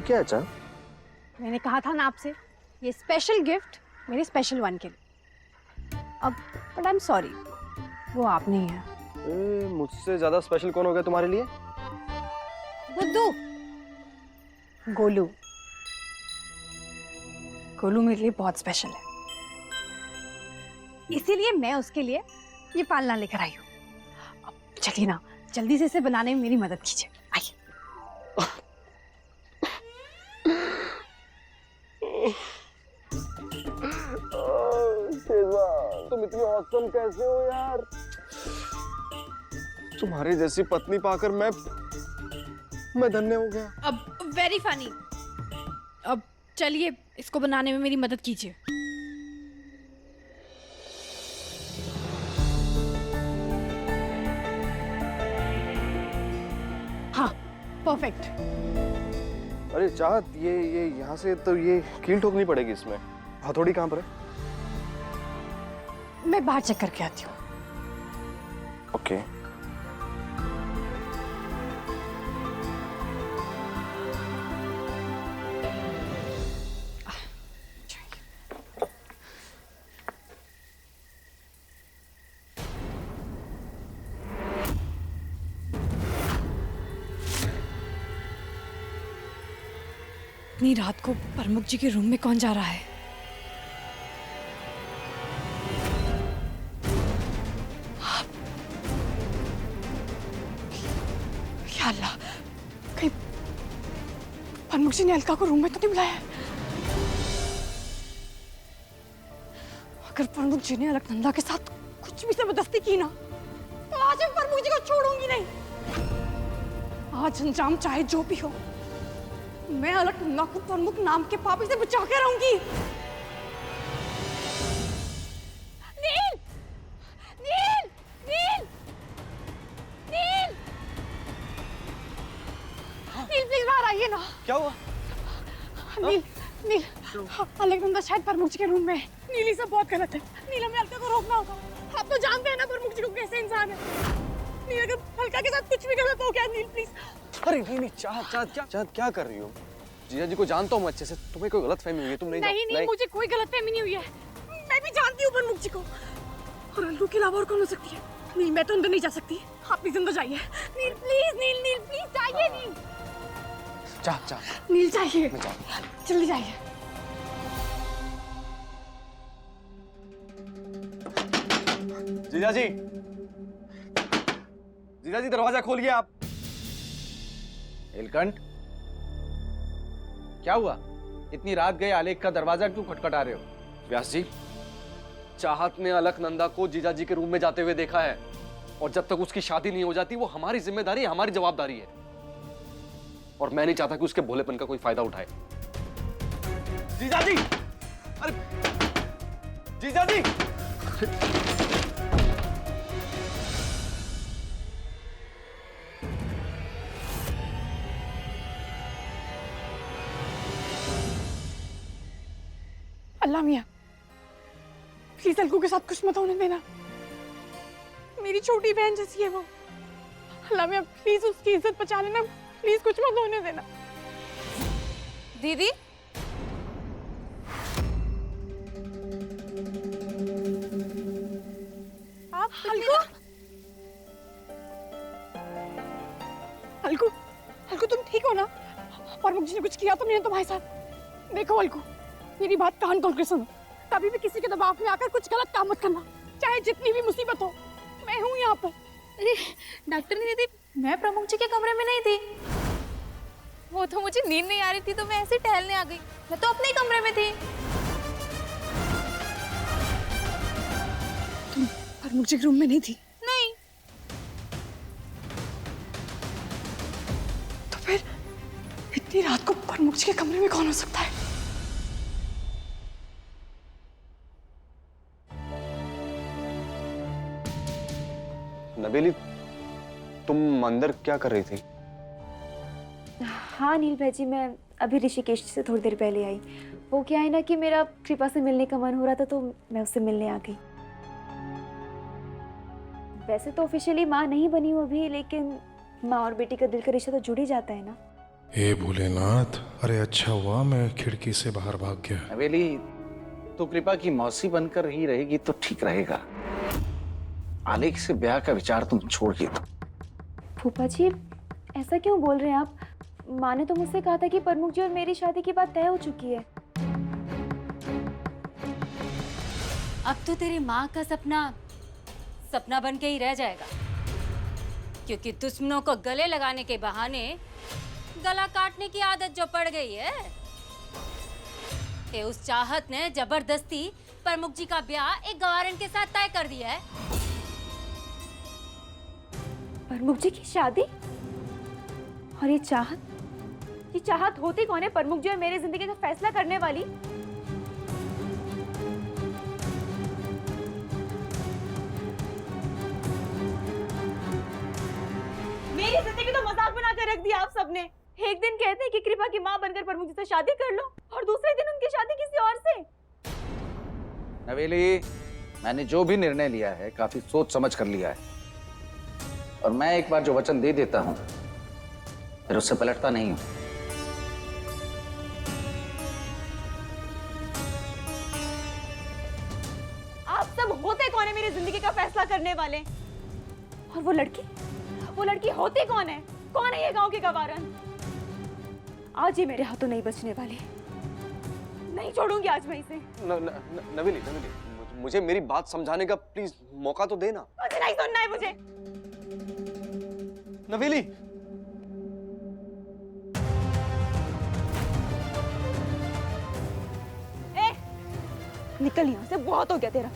क्या है चा? मैंने कहा था ना आपसे, ये स्पेशल गिफ्ट मेरे स्पेशल वन के लिए। अब बट आई एम सॉरी, वो आप नहीं है। मुझसे ज्यादा स्पेशल कौन हो गया तुम्हारे लिए? बुद्धू, गोलू। गोलू मेरे लिए बहुत स्पेशल है, इसीलिए मैं उसके लिए ये पालना लेकर आई हूँ। अब चलिए ना, जल्दी से इसे बनाने में मेरी मदद कीजिए, आइए। तुम इतनी औसम कैसे हो यार? तुम्हारी जैसी पत्नी पाकर मैं धन्य हो गया। अब वेरी फनी। अब चलिए इसको बनाने में मेरी मदद कीजिए। हाँ, परफेक्ट। अरे चाहत, ये यहाँ से तो ये कील ठोकनी पड़ेगी इसमें। हथौड़ी कहाँ पर है? मैं बाहर चेक करके आती हूँ। ओके। इतनी रात को प्रमुख जी के रूम में कौन जा रहा है? या अल्लाह, कहीं प्रमुख जी ने अलका को रूम में तो नहीं बुलाया? अगर प्रमुख जी ने अलकनंदा के साथ कुछ भी जबरदस्ती की ना, तो आज मैं प्रमुख जी को छोड़ूंगी नहीं। आज अंजाम चाहे जो भी हो, मैं अलकनंदा को प्रमुख नाम के पापी से बचा के रहूंगी। नील! नील! नील! नील! नील प्लीज बाहर आइए ना। क्या हुआ? नील, नील, अलकनंदा शायद प्रमुख जी के रूम में है। नील, ये सब बहुत गलत है। नील, हमें अलका को रोकना होगा। आप तो जानते हैं ना प्रमुख जी को कैसे इंसान है। नील, अगर अलका के साथ कुछ भी गलत हो गया, नील प्लीज। अरे नहीं, चाहत क्या कर रही हो? जीजा जी को जानता हूँ अच्छे से, तुम्हें कोई गलतफहमी हुई है, तुम नहीं नहीं, मुझे कोई गलतफहमी नहीं हुई है। मैं भी जानती हूँ प्रमुख जी को, और अल्लू के अलावा और कौन हो सकती है? नील, मैं तो अंदर नहीं जा सकती, आप प्लीज अंदर जाइए। नील प्लीज, नील प्लीज जाइए। नील, नील जाइए, जल्दी जाइए। जीजा जी दरवाजा खोलिए आप। नीलकंठ, क्या हुआ? इतनी रात गए आलेख का दरवाजा क्यों खटखटा रहे हो? व्यास जी, चाहत ने अलकनंदा को जीजा जी के रूम में जाते हुए देखा है, और जब तक उसकी शादी नहीं हो जाती वो हमारी जिम्मेदारी, हमारी जवाबदारी है, और मैं नहीं चाहता कि उसके भोलेपन का कोई फायदा उठाए। जीजा जी! अरे जीजा जी! अल्लाह मियां, प्लीज अलगू के साथ कुछ मत होने देना। मेरी छोटी बहन जैसी है वो। अल्लाह मियां, प्लीज उसकी इज्जत बचा लेना, प्लीज कुछ मत होने देना। दीदी, आप अलगू, अलगू, अलगू तुम ठीक हो ना? प्रमुख जी ने कुछ किया तो नहीं है तुम्हारे साथ? देखो अलगू, मेरी बात कान खोल कर सुनो। कभी भी किसी के दबाव में आकर कुछ गलत काम मत करना, चाहे जितनी भी मुसीबत हो। मैं हूँ यहाँ पर। अरे डॉक्टर ने दीदी, मैं प्रमुख जी के कमरे में नहीं थी। वो तो मुझे नींद नहीं आ रही थी तो मैं ऐसे टहलने आ गई। मैं तो अपने ही कमरे में थी। तुम प्रमुख जी के रूम में नहीं थी? नहीं। तो फिर इतनी रात को प्रमुख जी के कमरे में कौन हो सकता है? नबेली, तुम अंदर क्या कर रही थी? हाँ नील भाई जी, मैं अभी ऋषिकेश से थोड़ी देर पहले आई। वो क्या है ना कि मेरा कृपा से मिलने का मन हो रहा था तो मैं उससे मिलने आ गई। वैसे तो ऑफिशियली माँ नहीं बनी हूँ अभी, लेकिन माँ और बेटी का दिल का रिश्ता तो जुड़ ही जाता है ना। हे भोलेनाथ, अरे अच्छा हुआ मैं खिड़की से बाहर भाग गया। नवेली, तो कृपा की मौसी बनकर ही रहेगी तो ठीक रहेगा। आलेख से ब्याह का विचार तुम छोड़ ही दो। फूफा जी ऐसा क्यों बोल रहे हैं आप? माँ ने तो मुझसे कहा था कि प्रमुख जी और मेरी शादी की बात तय हो चुकी है। अब तो तेरी माँ का सपना सपना बन के ही रह जाएगा, क्योंकि दुश्मनों को गले लगाने के बहाने गला काटने की आदत जो पड़ गई है, कि उस चाहत ने जबरदस्ती प्रमुख जी का ब्याह एक गवारन के साथ तय कर दिया है। प्रमुख जी की शादी? और ये चाहत होती कौन है प्रमुख जी और मेरी जिंदगी का फैसला करने वाली? मेरी जिंदगी तो मजाक बना कर रख दिया आप सबने। एक दिन कहते हैं कि कृपा की माँ बनकर प्रमुख जी से शादी कर लो और दूसरे दिन उनकी शादी किसी और से। नवेली, मैंने जो भी निर्णय लिया है काफी सोच समझ कर लिया है, और मैं एक बार जो वचन दे देता हूं फिर उससे पलटता नहीं हूं। आप सब होते कौन है मेरी जिंदगी का फैसला करने वाले? और वो लड़की होती कौन है? कौन है ये गांव की गवारन? आज ये मेरे हाथों नहीं बचने वाली। नहीं छोड़ूंगी आज मैं इसे। नवेली, मुझे मेरी बात समझाने का प्लीज मौका तो देना। मुझे नहीं सुनना है मुझे। नवेली, निकल यहाँ से, बहुत हो गया तेरा।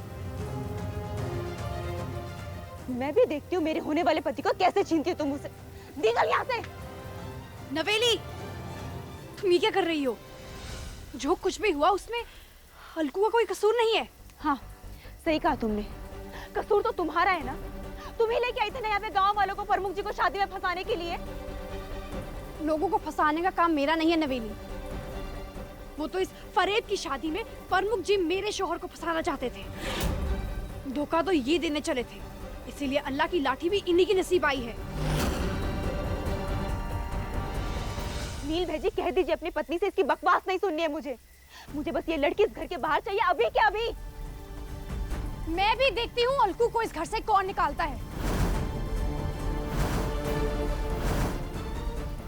मैं भी देखती हूँ मेरे होने वाले पति को कैसे छीनती हो तुम मुझसे। निकल यहाँ से। नवेली, तुम ये क्या कर रही हो? जो कुछ भी हुआ उसमें अलकू का कोई कसूर नहीं है। हाँ सही कहा तुमने, कसूर तो तुम्हारा है ना। तुम ही लेके आई थी ना यहाँ पे गाँव वालों को प्रमुख जी को शादी में फंसाने के लिए। लोगों को फंसाने का काम मेरा नहीं है नवेली। वो तो इस फरेब की शादी में प्रमुख जी मेरे शोहर को फंसाना चाहते थे। धोखा तो ये देने चले थे, इसीलिए अल्लाह की लाठी भी इन्हीं की नसीब आई है। नील भेजी, कह दीजिए अपनी पत्नी से इसकी बकवास नहीं सुननी है मुझे बस ये लड़की इस घर के बाहर चाहिए, अभी के अभी। मैं भी देखती हूँ अलकू को इस घर से कौन निकालता है।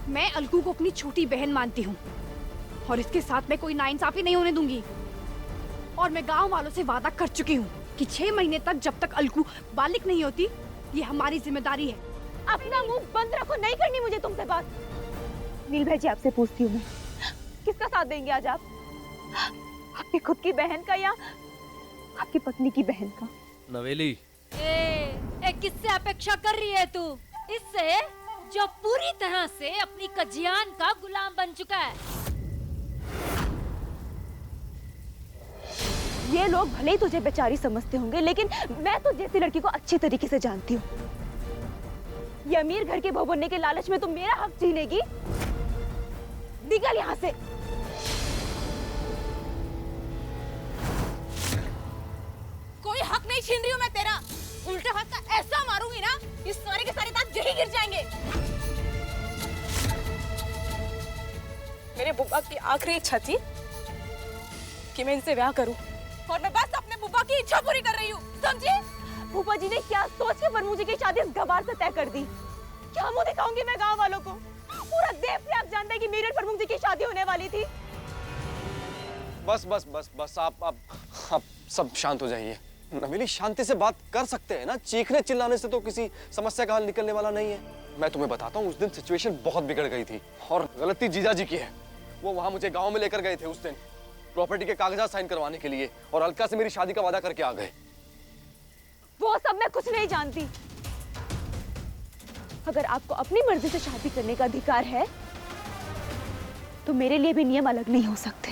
मैं अलकू को अपनी छोटी बहन मानती हूँ और इसके साथ मैं कोई नाइंसाफी नहीं होने दूंगी। और मैं गांव वालों से वादा कर चुकी हूँ कि 6 महीने तक जब तक अलकू बालिग नहीं होती, ये हमारी जिम्मेदारी है। अपना मुंह बंद रखो, नहीं करनी मुझे तुमसे बात। नील भाई जी, आपसे पूछती हूँ मैं, किसका साथ देंगे आज आप? अपनी खुद की बहन का या आपकी पत्नी की बहन का? नवेली, किससे अपेक्षा कर रही है तू? इससे जो पूरी तरह से अपनी कजियान का गुलाम बन चुका है। ये लोग भले ही तुझे बेचारी समझते होंगे, लेकिन मैं तो जैसी लड़की को अच्छी तरीके से जानती हूँ। ये अमीर घर के बहू बनने के लालच में तुम मेरा हक छीनेगी? निकल यहाँ से। कोई हक नहीं छीन रही हूँ मैं तेरा। उल्टे हाथ का ऐसा मारूंगी ना, इस सारे के सारे दांत यहीं गिर जाएंगे। मेरे बुब्बा की आखिरी इच्छा थी कि मैं इनसे ब्याह करूं, और मैं बस अपने बुब्बा की इच्छा पूरी कर रही हूँ, समझी? फूफा जी ने क्या सोच के प्रमुख जी की शादी इस गवार से तय कर दी? क्या मुंह दिखाऊंगी मैं गांव वालों को? पूरा देश भी आप जानते हैं कि मेरे और प्रमुख जी की शादी होने वाली थी। बस बस बस बस, आप सब शांत हो जाइए। नवेली, शांति से बात कर सकते हैं ना। चीखने चिल्लाने से तो किसी समस्या का हल निकलने वाला नहीं है। मैं तुम्हें बताता हूँ, उस दिन सिचुएशन बहुत बिगड़ गई थी और गलती जीजा जी की है। वो वहां मुझे गांव में लेकर गए थे उस दिन प्रॉपर्टी के कागजात साइन करवाने के लिए, और अलका से मेरी शादी का वादा करके आ गए। वो सब मैं कुछ नहीं जानती। अगर आपको अपनी मर्जी से शादी करने का अधिकार है तो मेरे लिए भी नियम अलग नहीं हो सकते।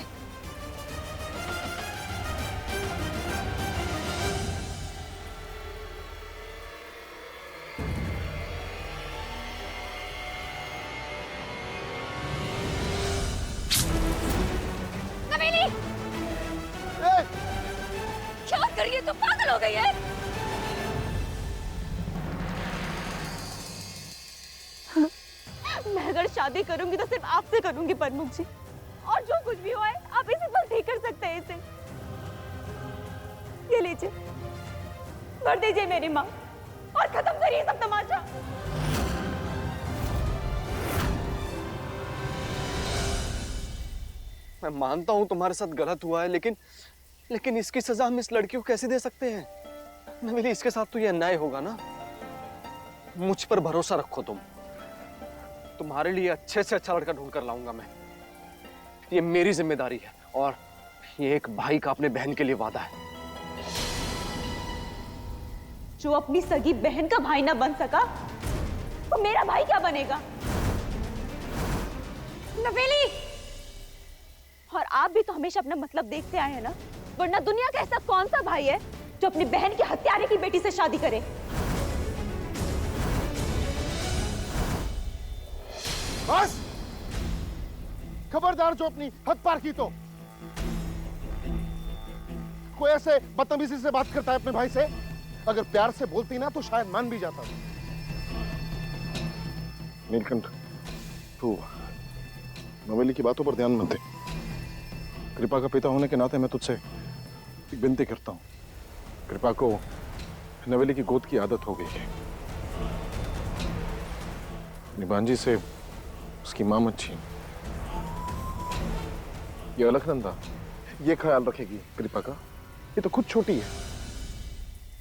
नवेली, क्या कर रही है? तो पागल हो गई है। मैं अगर शादी करूंगी तो सिर्फ आपसे करूंगी प्रमुख जी। और जो कुछ भी हुआ है आप इसी पर ठीक कर सकते हैं इसे। ये लीजिए, भर दीजिए मेरी माँ और खत्म करिए सब तमाशा। मैं मानता हूं तुम्हारे साथ गलत हुआ है, लेकिन इसकी सजा हम इस लड़की को कैसे दे सकते हैं? नवेली, इसके साथ तो ये अन्याय होगा ना। मुझ पर भरोसा रखो तुम। तुम्हारे लिए अच्छे से अच्छा लड़का ढूंढ कर लाऊंगा मैं। ये मेरी जिम्मेदारी है और ये एक भाई का अपने बहन के लिए वादा है। जो अपनी सगी बहन का भाई ना बन सका, तो मेरा भाई क्या बनेगा? नवेली, और आप भी तो हमेशा अपना मतलब देखते आए हैं ना, वरना दुनिया का ऐसा कौन सा भाई है जो अपनी बहन के हत्यारे की बेटी से शादी करे? बस, खबरदार जो अपनी हद पार की तो। कोई ऐसे बदतमीजी से बात करता है अपने भाई से, अगर प्यार से बोलती ना तो शायद मान भी जाता। नीलकंठ, तू नवेली की बातों पर ध्यान मत दे। कृपा का पिता होने के नाते मैं तुझसे एक विनती करता हूँ। कृपा को नवेली की गोद की आदत हो गई है। निभांजी से उसकी मां मत छीन। ये अलकनंदा ये ख्याल रखेगी कृपा का, ये तो खुद छोटी है।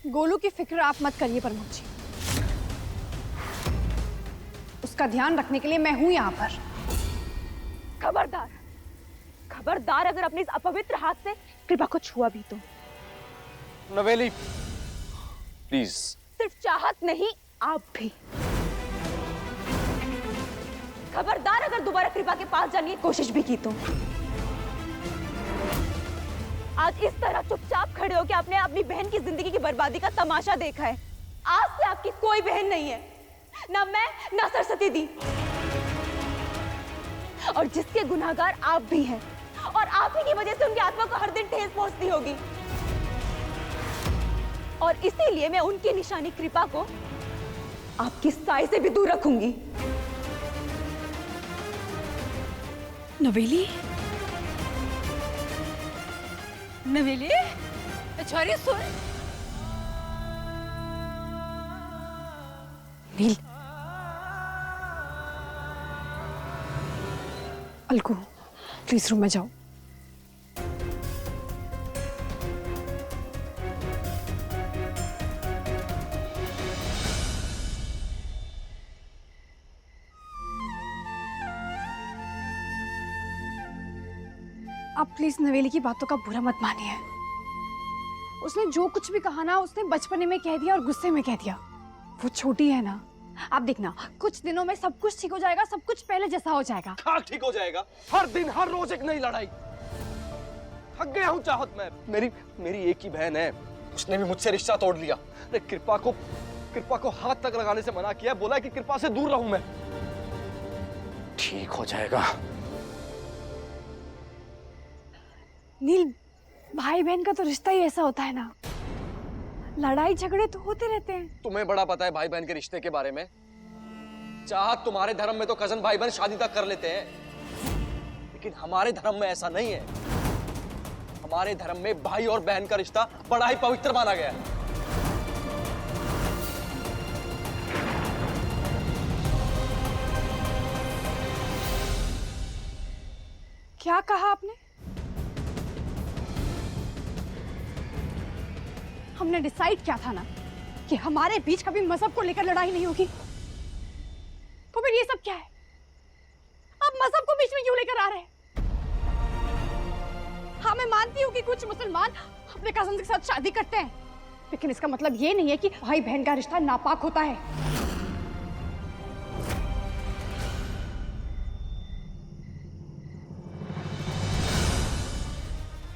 गोलू की फिक्र आप मत करिए प्रमुख जी, उसका ध्यान रखने के लिए मैं हूं यहाँ पर। खबरदार, खबरदार अगर अपने इस अपवित्र हाथ से कृपा को छुआ भी तो। नवेली, प्लीज। सिर्फ चाहत नहीं, आप भी। खबरदार अगर दोबारा कृपा के पास जाने की कोशिश भी की तो। आज इस तरह चुपचाप खड़े होकर आपने अपनी बहन की जिंदगी की बर्बादी का तमाशा देखा है। आज से आपकी कोई बहन नहीं है, ना मैं ना सरस्वती दी। और जिसके गुनहगार आप भी हैं, और आप ही की वजह से उनकी आत्मा को हर दिन ठेस पहुंचती होगी। और इसीलिए मैं उनकी निशानी कृपा को आपकी साय से भी दूर रखूंगी। नवेली, नवेली, छोरी सुन। नील, अलगू, प्लीज रूम में जाओ। आप प्लीज नवेली की बातों का बुरा मत मानिए। उसने जो कुछ भी कहा ना, उसने बचपने में कह दिया और गुस्से में कह दिया। वो छोटी है ना, आप देखना कुछ दिनों में सब कुछ ठीक हो जाएगा, सब कुछ पहले जैसा हो जाएगा। हाँ, ठीक हो जाएगा। हर दिन हर रोज एक नई लड़ाई। थक गया हूँ चाहत में। मेरी एक ही बहन है, उसने भी मुझसे रिश्ता तोड़ लिया। अरे कृपा को हाथ तक लगाने से मना किया, बोला कि कृपा से दूर रहूं मैं। ठीक हो जाएगा। नील, भाई बहन का तो रिश्ता ही ऐसा होता है ना, लड़ाई झगड़े तो होते रहते हैं। तुम्हें बड़ा पता है भाई बहन के रिश्ते के बारे में। चाहत तुम्हारे धर्म में तो कजन भाई बहन शादी तक कर लेते हैं, लेकिन हमारे धर्म में ऐसा नहीं है। हमारे धर्म में भाई और बहन का रिश्ता बड़ा ही पवित्र माना गया है। क्या कहा आपने? हमने डिसाइड किया था ना कि हमारे बीच कभी मजहब को लेकर लड़ाई नहीं होगी, तो फिर ये सब क्या है? आप मजहब को बीच में क्यों लेकर आ रहे हैं? हाँ, मैं मानती हूँ कि कुछ मुसलमान अपने कजन के साथ शादी करते हैं, लेकिन इसका मतलब ये नहीं है कि भाई बहन का रिश्ता नापाक होता है।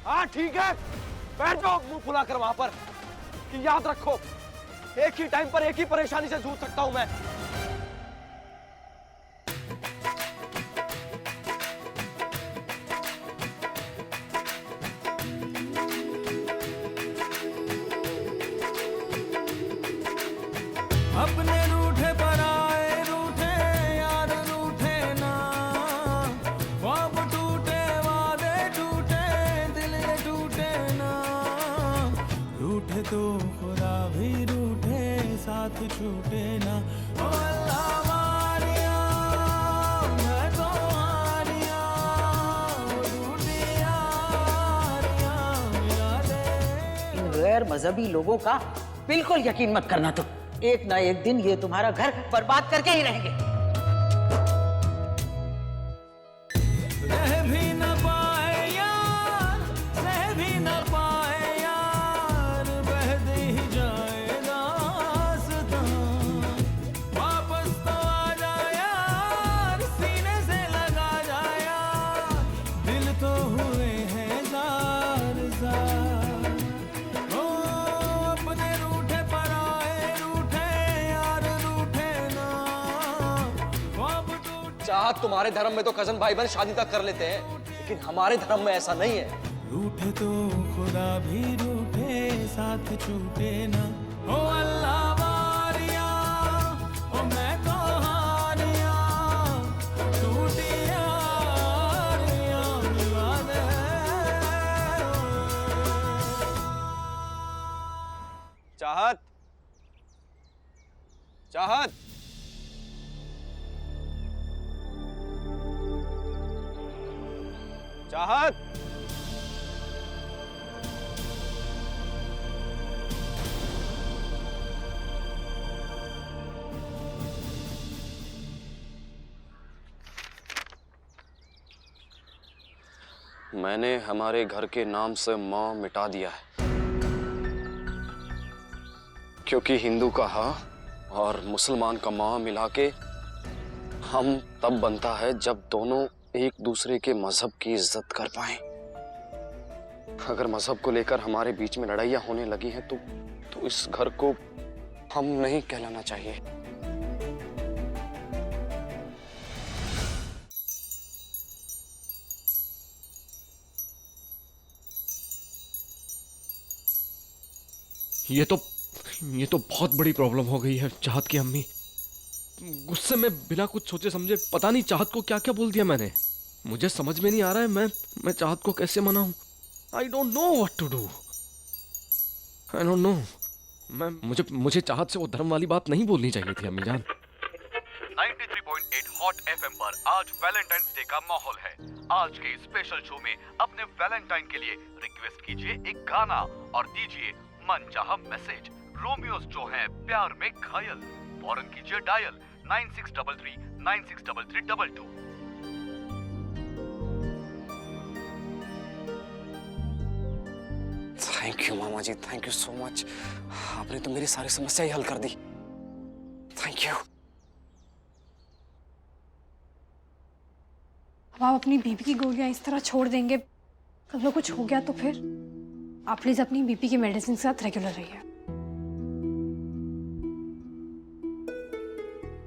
हाँ ठीक है, बैठ जाओ मुंह फुलाकर वहां पर। कि याद रखो, एक ही टाइम पर एक ही परेशानी से जूझ सकता हूं मैं। अपने रूठे पर आए रूठे यार रूठे ना, ख्वाब टूटे तो खुदा भी रूठे साथ छूटे ना ओ अल्लाह वारिया मैं तो हारिया रूठी यारिया मिला दे। इन गैर मजहबी लोगों का बिल्कुल यकीन मत करना तुम। एक ना एक दिन ये तुम्हारा घर बर्बाद करके ही रहेंगे। रह भी न पाए यार, सह भी न पाए यार, बह दे ही जाएगा रास्ता। वापस तो आ जा यार, सीने से लगा जा यार, दिल तो हुए हैं जार जार। ओ अपने रूठे पराए रूठे यार रूठे ना, ख्वाब टूटे। चाहत तुम्हारे धर्म में तो कजन भाई बहन शादी तक कर लेते हैं, लेकिन हमारे धर्म में ऐसा नहीं है। रूठे तो खुदा भी रूठे साथ छूटे ना ओ अल्लाह वारिया ओ मैं तो हारिया टूटी यारिया मिला दे। चाहत, चाहत, चाहत, मैंने हमारे घर के नाम से मां मिटा दिया है, क्योंकि हिंदू का हा और मुसलमान का मां मिला के हम तब बनता है जब दोनों एक दूसरे के मजहब की इज्जत कर पाएं। अगर मजहब को लेकर हमारे बीच में लड़ाइयां होने लगी हैं तो इस घर को हम नहीं कहलाना चाहिए। ये तो बहुत बड़ी प्रॉब्लम हो गई है चाहत की अम्मी। गुस्से में बिना कुछ सोचे समझे पता नहीं चाहत को क्या क्या बोल दिया मैंने। मुझे समझ में नहीं आ रहा है मैं चाहत को कैसे मनाऊं। I don't know what to do. I don't know. मुझे चाहत से वो धर्म वाली बात नहीं बोलनी चाहिए थी अम्मी जान। 93.8 हॉट एफएम पर आज वैलेंटाइंस डे का माहौल है। आज के स्पेशल शो में अपने वैलेंटाइन के लिए रिक्वेस्ट कीजिए एक गाना और दीजिए मनचाहा मैसेज। रोमियोस जो हैं प्यार में घायल, फौरन कीजिए डायल 9633 963322। थैंक यू मामा जी, थैंक यू सो मच। आपने तो मेरी सारी समस्या ही हल कर दी। Thank you. अब आप अपनी बीपी की गोलियां इस तरह छोड़ देंगे, कल को कुछ हो गया तो फिर? आप प्लीज अपनी बीपी की मेडिसिन के साथ रेगुलर रहिए।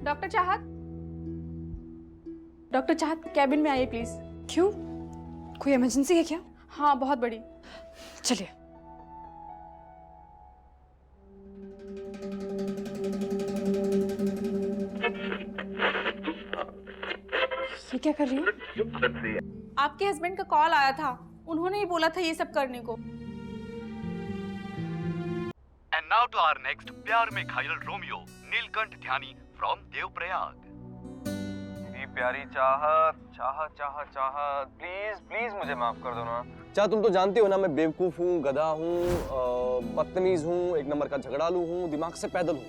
डॉक्टर चाहत, डॉक्टर चाहत कैबिन में आइए प्लीज। क्यों, कोई इमरजेंसी है क्या? हाँ बहुत बड़ी। चलिए। ये क्या कर रही है? आपके हस्बैंड का कॉल आया था, उन्होंने ही बोला था ये सब करने को। And now to our next प्यार में घायल रोमियो, नीलकंठ ध्यानी फ्रॉम देवप्रयाग। मेरी प्यारी चाहत, चाहत चाहत चाहत, प्लीज प्लीज मुझे माफ कर दो ना। चाहत, तुम तो जानती हो ना मैं बेवकूफ हूँ, गधा हूँ, बदतमीज हूँ, एक नंबर का झगड़ालू हूँ, दिमाग से पैदल हूँ।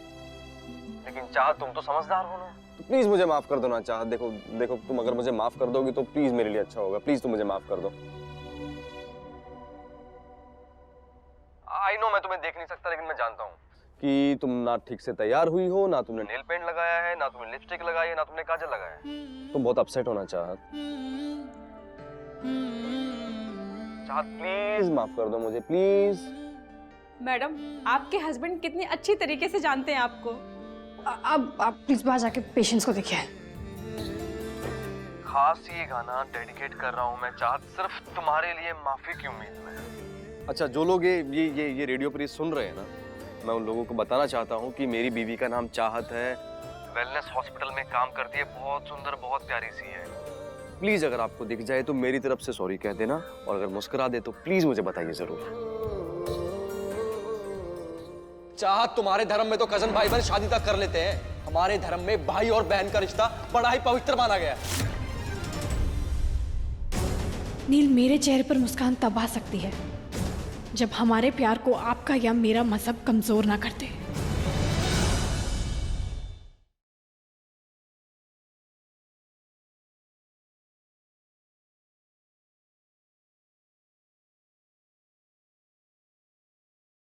लेकिन चाहत तुम तो समझदार हो ना, तो प्लीज मुझे माफ कर दो ना चाहत। देखो देखो, तुम अगर मुझे माफ कर दोगी तो प्लीज मेरे लिए अच्छा होगा। प्लीज तुम मुझे माफ कर दो। आई नो मैं तुम्हें देख नहीं सकता, लेकिन मैं जानता हूँ कि तुम ना ठीक से तैयार हुई हो, ना तुमने नेल पेंट लगाया है, ना तुमने लिपस्टिक लगाई है, ना तुमने काजल लगाया है। तुम बहुत अपसेट होना चाहत। चाहत प्लीज माफ कर दो मुझे, प्लीज। मैडम, आपके हस्बैंड कितनी अच्छी तरीके से जानते हैं आपको। अब आप प्लीज बाहर जाके पेशेंट्स को देखिए। खास ये गाना डेडिकेट कर रहा हूँ मैं चाहत, सिर्फ तुम्हारे लिए माफी की उम्मीद में। अच्छा, जो लोग ये रेडियो पर सुन रहे हैं ना, मैं उन लोगों को बताना चाहता हूँ कि मेरी बीवी का नाम चाहत है, वेलनेस हॉस्पिटल में काम करती है, बहुत सुंदर, बहुत प्यारी सी है। प्लीज अगर आपको दिख जाए तो मेरी तरफ से सॉरी कह देना, और अगर मुस्कुरा दे तो प्लीज मुझे बताइए जरूर। चाहत तुम्हारे धर्म में तो कजन भाई बहन शादी तक कर लेते हैं, हमारे धर्म में भाई और बहन का रिश्ता बड़ा ही पवित्र माना गया है। नील, मेरे चेहरे पर मुस्कान तब आ सकती है जब हमारे प्यार को आपका या मेरा मजहब कमजोर ना करते।